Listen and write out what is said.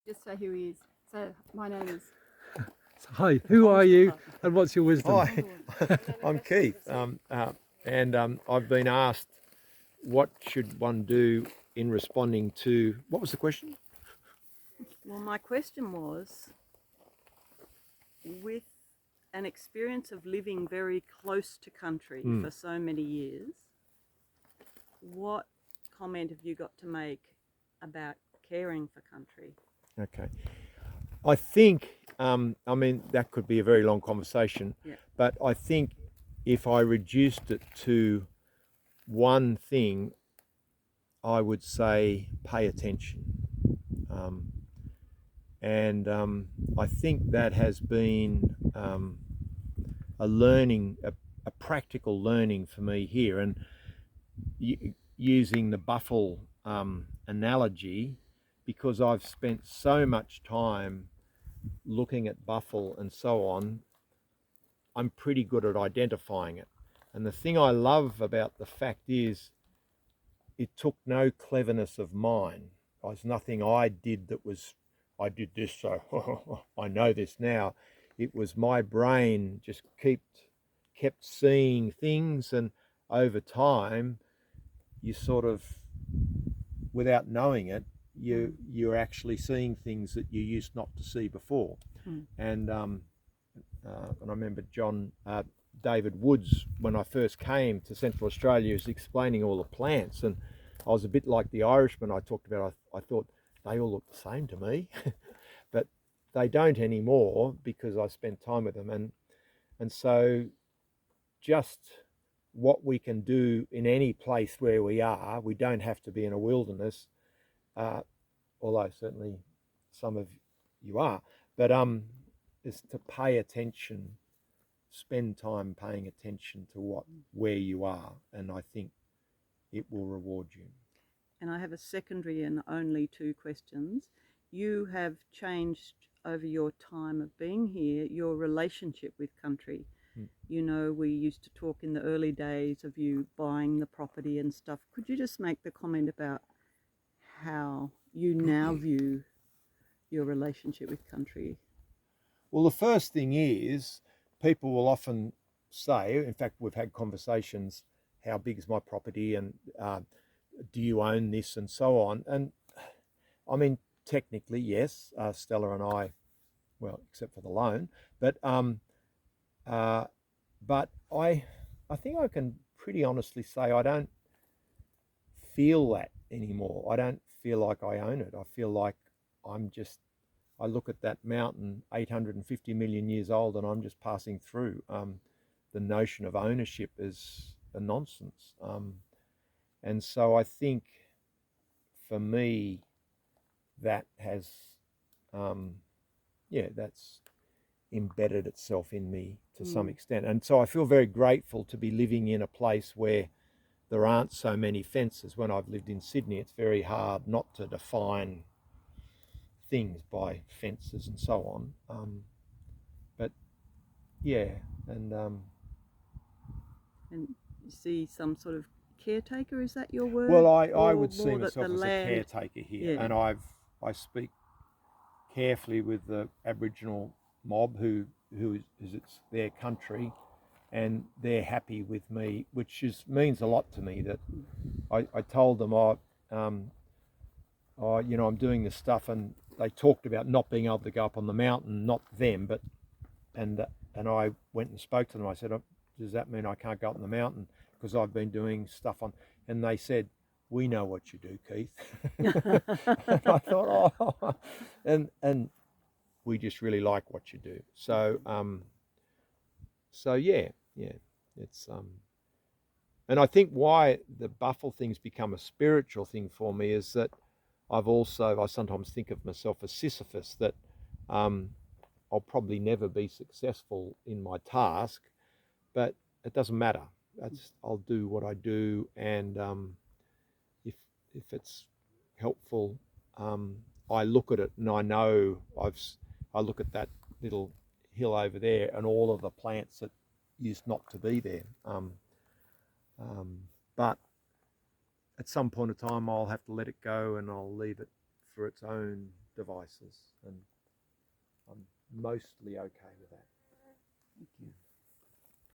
Just say who he is. So my name is. Hi, who are you and what's your wisdom? Hi, I'm Keith, and I've been asked what should one do in responding to, what was the question? Well, my question was, with an experience of living very close to country for so many years, what comment have you got to make about caring for country? Okay. I think, I mean, that could be a very long conversation, but I think if I reduced it to one thing, I would say pay attention. I think that has been a learning, a practical learning for me here. And using the buffel analogy, because I've spent so much time looking at buffel and so on, I'm pretty good at identifying it. And the thing I love about the fact is it took no cleverness of mine. There's nothing I did that was, I did this, so I know this now. It was my brain just kept seeing things, and over time, you sort of, without knowing it, you're actually seeing things that you used not to see before. And I remember David Woods, when I first came to Central Australia, was explaining all the plants, and I was a bit like the Irishman I talked about. I thought they all look the same to me, but they don't anymore because I spent time with them. And so just what we can do in any place where we are, we don't have to be in a wilderness, although certainly some of you are, but is to pay attention, spend time paying attention to where you are, and I think it will reward you. And I have a secondary and only two questions. You have changed over your time of being here, your relationship with country. You know, we used to talk in the early days of you buying the property and stuff. Could you just make the comment about how you now view your relationship with country? Well, the first thing is, people will often say, in fact, we've had conversations, how big is my property, and do you own this, and so on. And I mean, technically, yes, Stella and I, well, except for the loan, but I think I can pretty honestly say I don't feel that anymore. I don't feel like I own it. I feel like I look at that mountain, 850 million years old, and I'm just passing through. The notion of ownership is a nonsense. And so I think for me, that has, that's embedded itself in me to some extent. And so I feel very grateful to be living in a place where there aren't so many fences. When I've lived in Sydney, it's very hard not to define things by fences and so on. But yeah, and you see some sort of caretaker, is that your word? Well, I would see myself as land... a caretaker here, and I speak carefully with the Aboriginal mob who is it's their country, and they're happy with me, which means a lot to me. That I told them I'm doing this stuff, and they talked about not being able to go up on the mountain, not them, but and I went and spoke to them. I said, does that mean I can't go up on the mountain because I've been doing stuff on? And they said, we know what you do, Keith. And I thought, and we just really like what you do. So yeah, it's and I think why the buffel thing's become a spiritual thing for me is that I sometimes think of myself as Sisyphus, that I'll probably never be successful in my task, but it doesn't matter. I'll do what I do, and if it's helpful, I look at it and I know I look at that little hill over there and all of the plants that used not to be there. But at some point in time, I'll have to let it go, and I'll leave it for its own devices, and I'm mostly okay with that.